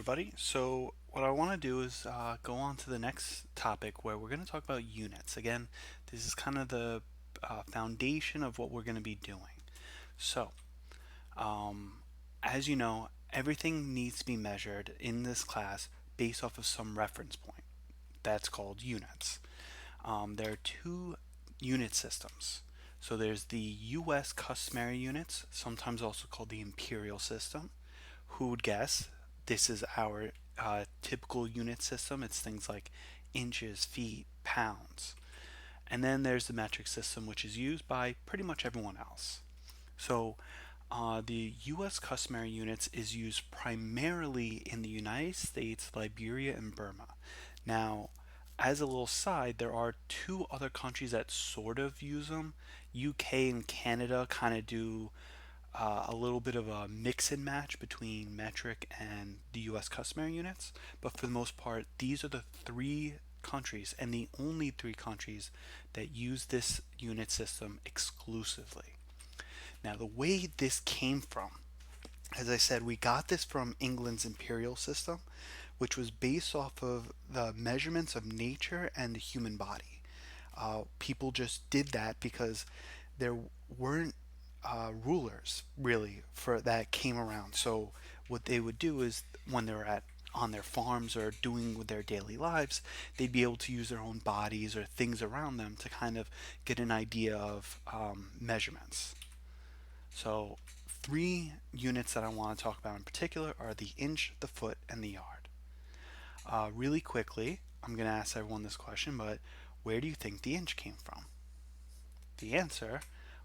everybody. So, what I want to do is go on to the next topic where we're going to talk about units. Again, this is kind of the foundation of what we're going to be doing. So, um, as you know, everything needs to be measured in this class based off of some reference point. That's called units. There are two unit systems. So, there's the US customary units, sometimes also called the imperial system. Who would guess? This is our typical unit system. It's things like inches, feet, pounds. And then there's the metric system, which is used by pretty much everyone else. So the US customary units is used primarily in the United States, Liberia, and Burma. Now, as a little side, there are two other countries that sort of use them. UK and Canada kind of do a little bit of a mix and match between metric and the US customary units, but for the most part, these are the three countries and the only three countries that use this unit system exclusively. Now, the way this came from, as I said, we got this from England's imperial system, which was based off of the measurements of nature and the human body. People just did that because there weren't rulers really for that came around. So what they would do is when they were at on their farms or doing with their daily lives, they'd be able to use their own bodies or things around them to kind of get an idea of measurements. So three units that I want to talk about in particular are the inch, the foot, and the yard. Really quickly, I'm going to ask everyone this question, but where do you think the inch came from? The answer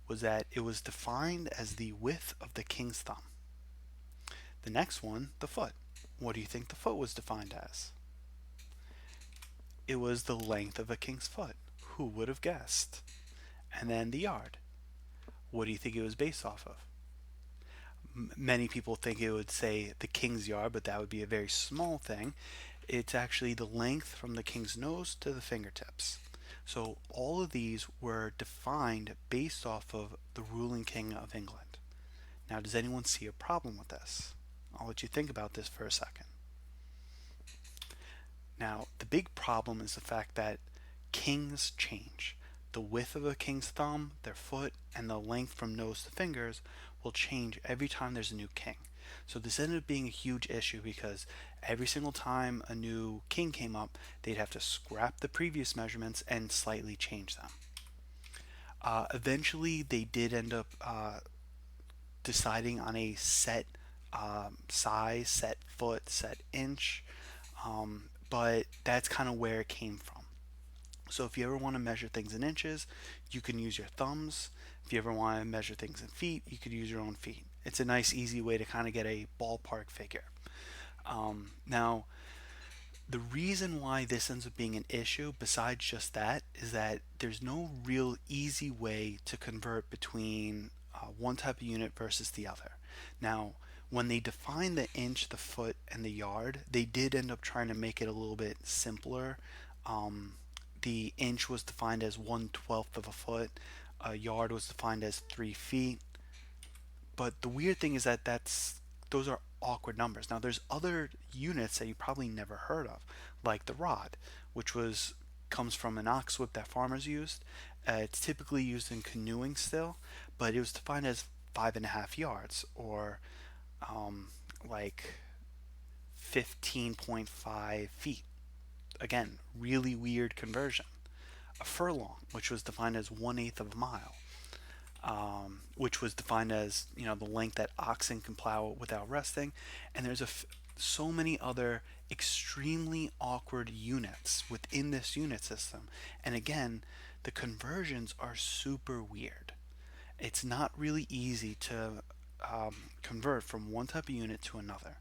was that it was defined as the width of the king's thumb. The next one, the foot. What do you think the foot was defined as? It was the length of a king's foot. Who would have guessed? And then the yard. What do you think it was based off of? Many people think it would say the king's yard, but that would be a very small thing. It's actually the length from the king's nose to the fingertips. So all of these were defined based off of the ruling king of England. Now, does anyone see a problem with this? I'll let you think about this for a second. Now, the big problem is the fact that kings change. The width of a king's thumb, their foot, and the length from nose to fingers will change every time there's a new king. So this ended up being a huge issue because every single time a new king came up, they'd have to scrap the previous measurements and slightly change them. Eventually, they did end up deciding on a set size, set foot, set inch, but that's kind of where it came from. So if you ever want to measure things in inches, you can use your thumbs. If you ever want to measure things in feet, you could use your own feet. It's a nice, easy way to kind of get a ballpark figure. Now, the reason why this ends up being an issue, besides just that, is that there's no real easy way to convert between one type of unit versus the other. Now, when they defined the inch, the foot, and the yard, they did end up trying to make it a little bit simpler. The inch was defined as 1/12 of a foot. A yard was defined as 3 feet. But the weird thing is that those are awkward numbers. Now there's other units that you probably never heard of, like the rod, which was comes from an ox whip that farmers used. It's typically used in canoeing still, but it was defined as 5.5 yards, or um, like 15.5 feet. Again, really weird conversion. A furlong, which was defined as 1/8 of a mile, which was defined as the length that oxen can plow without resting. And there's so many other extremely awkward units within this unit system. And again, the conversions are super weird. It's not really easy to convert from one type of unit to another.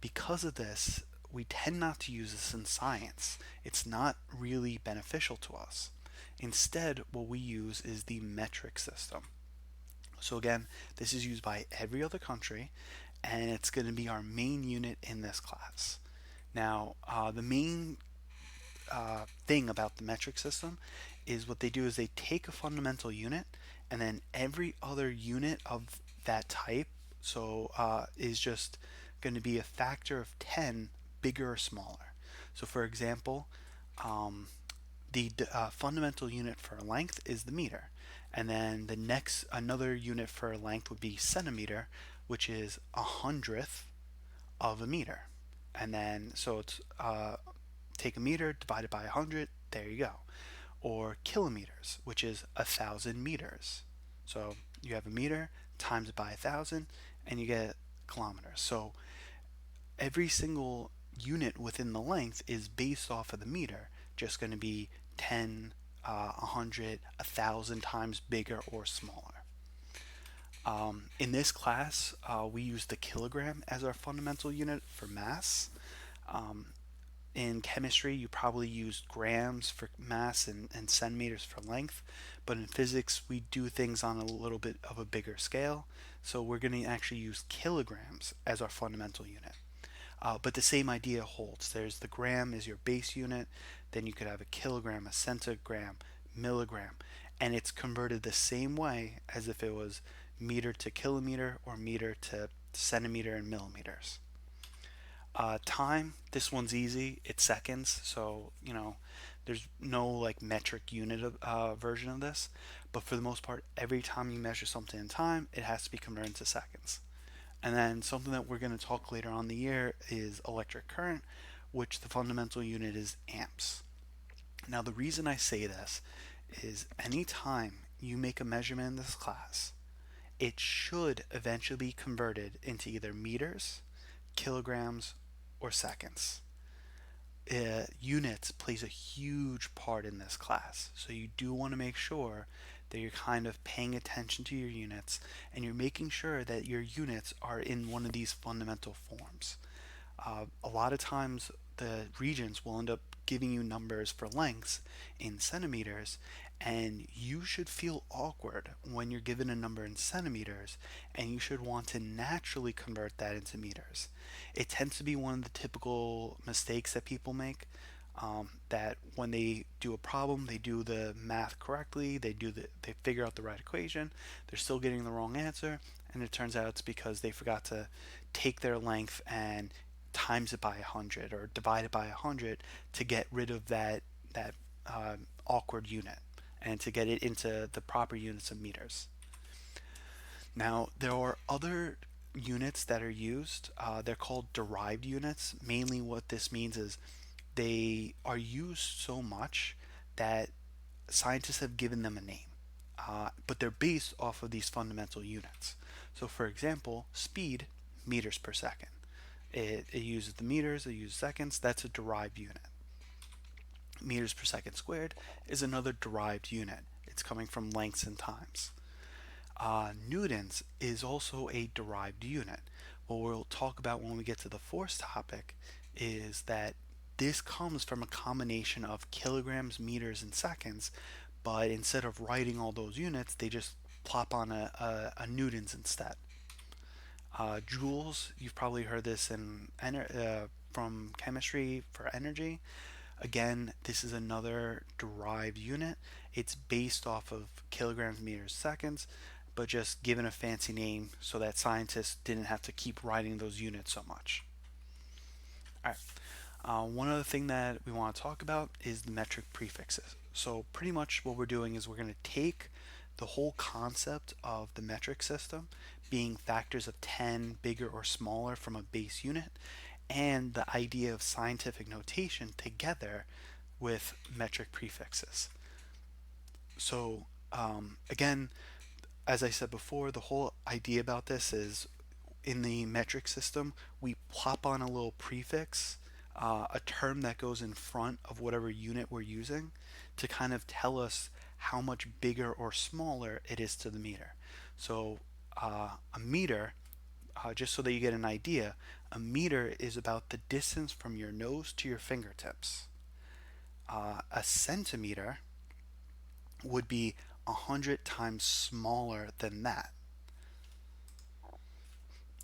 Because of this, we tend not to use this in science. It's not really beneficial to us. Instead, what we use is the metric system. So again, this is used by every other country, and it's going to be our main unit in this class. Now, the main thing about the metric system is what they do is they take a fundamental unit, and then every other unit of that type is just going to be a factor of 10 bigger or smaller. So for example, um, the fundamental unit for length is the meter. And then the next, another unit for length would be centimeter, which is 100th of a meter. And then, so it's take a meter, divide it by 100, there you go. Or kilometers, which is 1,000 meters. So you have a meter, times it by 1,000, and you get kilometers. So every single unit within the length is based off of the meter, just going to be 10, 100, 1,000 times bigger or smaller. In this class, we use the kilogram as our fundamental unit for mass. Um, in chemistry, you probably use grams for mass and centimeters for length, but in physics, we do things on a little bit of a bigger scale. So we're going to actually use kilograms as our fundamental unit. But the same idea holds. There's the gram is your base unit, then you could have a kilogram, a centigram, milligram, and it's converted the same way as if it was meter to kilometer or meter to centimeter and millimeters. Time, this one's easy. It's seconds, so there's no like metric unit version of this. But for the most part, every time you measure something in time, it has to be converted into seconds. And then something that we're going to talk later on in the year is electric current, which the fundamental unit is amps. Now, the reason I say this is anytime you make a measurement in this class, it should eventually be converted into either meters, kilograms, or seconds. Units plays a huge part in this class, so you do want to make sure that you're kind of paying attention to your units and you're making sure that your units are in one of these fundamental forms. A lot of times the regions will end up giving you numbers for lengths in centimeters, and you should feel awkward when you're given a number in centimeters and you should want to naturally convert that into meters. It tends to be one of the typical mistakes that people make. That when they do a problem, they do the math correctly, they figure out the right equation, they're still getting the wrong answer, and it turns out it's because they forgot to take their length and times it by 100 or divide it by 100 to get rid of that awkward unit and to get it into the proper units of meters. Now, there are other units that are used. They're called derived units. Mainly, what this means is they are used so much that scientists have given them a name, but they're based off of these fundamental units. So, for example, speed, meters per second. It uses the meters, it uses seconds. That's a derived unit. Meters per second squared is another derived unit. It's coming from lengths and times. Newtons is also a derived unit. What we'll talk about when we get to the fourth topic is that this comes from a combination of kilograms, meters, and seconds, but instead of writing all those units, they just plop on a newtons instead. Joules, you've probably heard this from chemistry for energy. Again, this is another derived unit. It's based off of kilograms, meters, seconds, but just given a fancy name so that scientists didn't have to keep writing those units so much. All right. One other thing that we want to talk about is the metric prefixes. So pretty much what we're doing is we're going to take the whole concept of the metric system being factors of 10 bigger or smaller from a base unit and the idea of scientific notation together with metric prefixes. So again, as I said before, the whole idea about this is in the metric system, we plop on a little prefix, a term that goes in front of whatever unit we're using to kind of tell us how much bigger or smaller it is to the meter. So a meter, just so that you get an idea, a meter is about the distance from your nose to your fingertips. A centimeter would be 100 times smaller than that.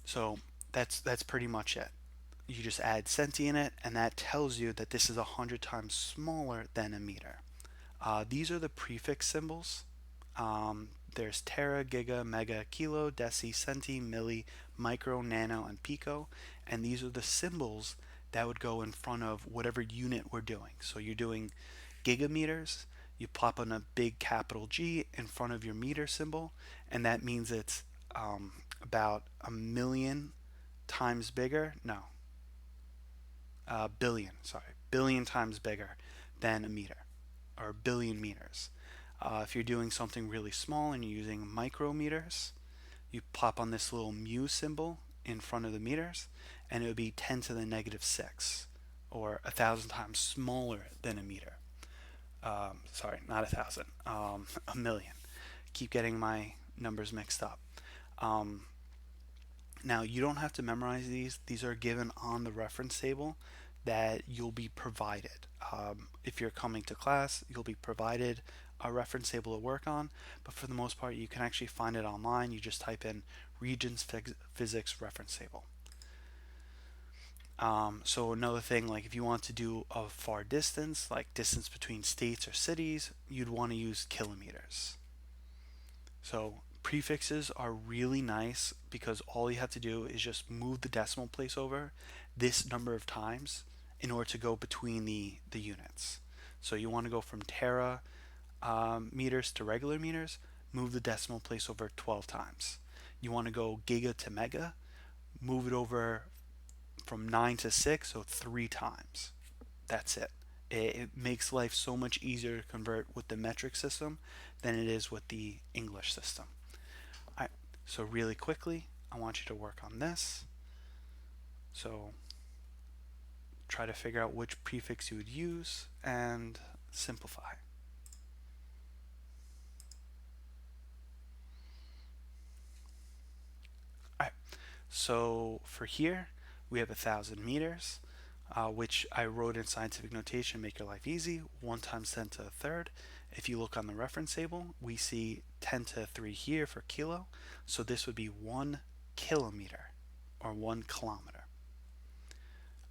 So that's pretty much it. You just add centi in it, and that tells you that this is 100 times smaller than a meter. These are the prefix symbols. there's tera, giga, mega, kilo, deci, centi, milli, micro, nano, and pico. And these are the symbols that would go in front of whatever unit we're doing. So you're doing gigameters, you plop on a big capital G in front of your meter symbol, and that means it's about a million times bigger. No, billion, sorry, billion times bigger than a meter, or a billion meters. If you're doing something really small and you're using micrometers, you plop on this little mu symbol in front of the meters, and it would be 10 to the negative 6, or 1,000 times smaller than a meter. Sorry, not 1,000, a million. Keep getting my numbers mixed up. Um, Now, you don't have to memorize these. These are given on the reference table that you'll be provided. If you're coming to class, you'll be provided a reference table to work on, but for the most part, you can actually find it online. You just type in Regions Physics Reference Table. So another thing, like if you want to do a far distance, like distance between states or cities, you'd want to use kilometers. So prefixes are really nice because all you have to do is just move the decimal place over this number of times in order to go between the units. So you want to go from tera meters to regular meters, move the decimal place over 12 times. You want to go giga to mega, move it over from 9 to 6, so 3 times. That's it. It makes life so much easier to convert with the metric system than it is with the English system. All right, so really quickly, I want you to work on this. So try to figure out which prefix you would use and simplify. All right, so for here, we have 1,000 meters, which I wrote in scientific notation, make your life easy, 1 times 10 to the third. If you look on the reference table, we see 10 to the 3 here for kilo, so this would be 1 kilometer, or 1 kilometer.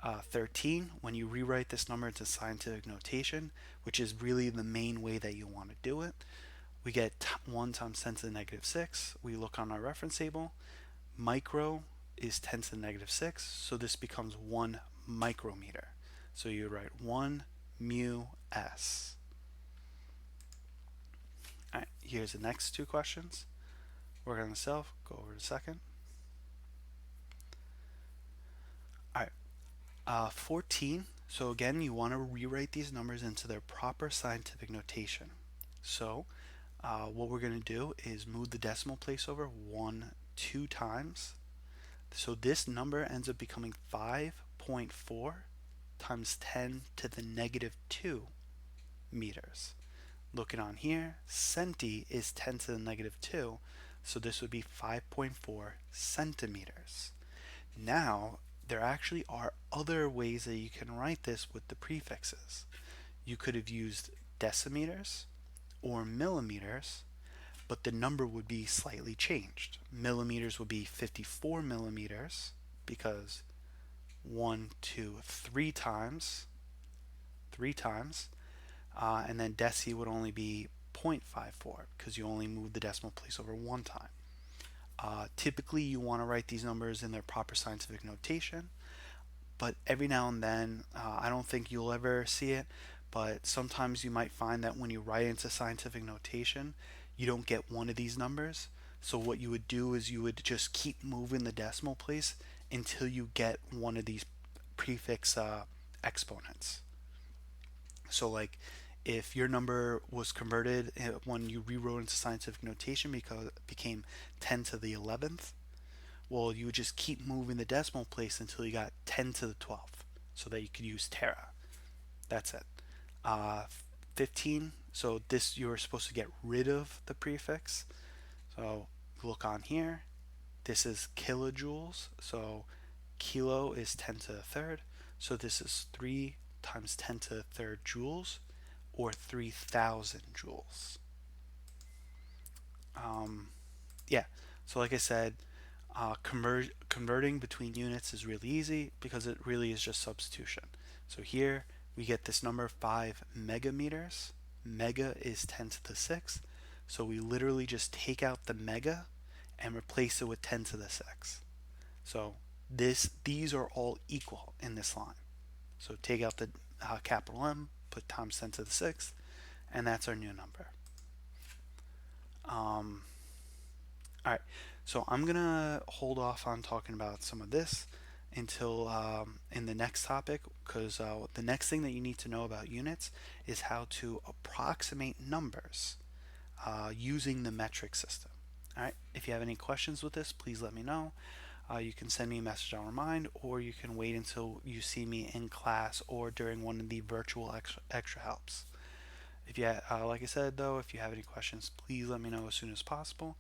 13, when you rewrite this number into scientific notation, which is really the main way that you want to do it, we get 1 times 10 to the negative 6. We look on our reference table. Micro is 10 to the negative 6, so this becomes 1 micrometer. So you write 1 mu s. All right, here's the next two questions. Work on the self, go over to second. All right, 14. So again, you want to rewrite these numbers into their proper scientific notation. So what we're going to do is move the decimal place over 2 times. So this number ends up becoming 5.4 times 10 to the negative 2 meters. Looking on here, centi is 10 to the negative 2, so this would be 5.4 centimeters. Now, there actually are other ways that you can write this with the prefixes. You could have used decimeters or millimeters, but the number would be slightly changed. Millimeters would be 54 millimeters because 1, 2, 3 times, and then deci would only be 0.54 because you only move the decimal place over 1 time. Typically, you want to write these numbers in their proper scientific notation, but every now and then, I don't think you'll ever see it, but sometimes you might find that when you write into scientific notation, you don't get one of these numbers. So what you would do is you would just keep moving the decimal place until you get one of these prefix exponents. So like if your number was converted when you rewrote into scientific notation because it became 10 to the 11th, well, you would just keep moving the decimal place until you got 10 to the 12th so that you could use tera. That's it. 15, so this you're supposed to get rid of the prefix. So look on here. This is kilojoules. So kilo is 10 to the third. So this is 3 times 10 to the third joules, or 3,000 joules. Yeah, so like I said, converting between units is really easy because it really is just substitution. So here we get this number 5 megameters. Mega is 10 to the 6th. So we literally just take out the mega and replace it with 10 to the 6. So these are all equal in this line. So take out the capital M, put times 10 to the 6th, and that's our new number. All right, so I'm gonna hold off on talking about some of this until in the next topic, because the next thing that you need to know about units is how to approximate numbers using the metric system. All right, if you have any questions with this, please let me know. You can send me a message on Remind, or you can wait until you see me in class or during one of the virtual extra helps. If you, like I said though, if you have any questions, please let me know as soon as possible,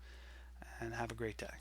and have a great day.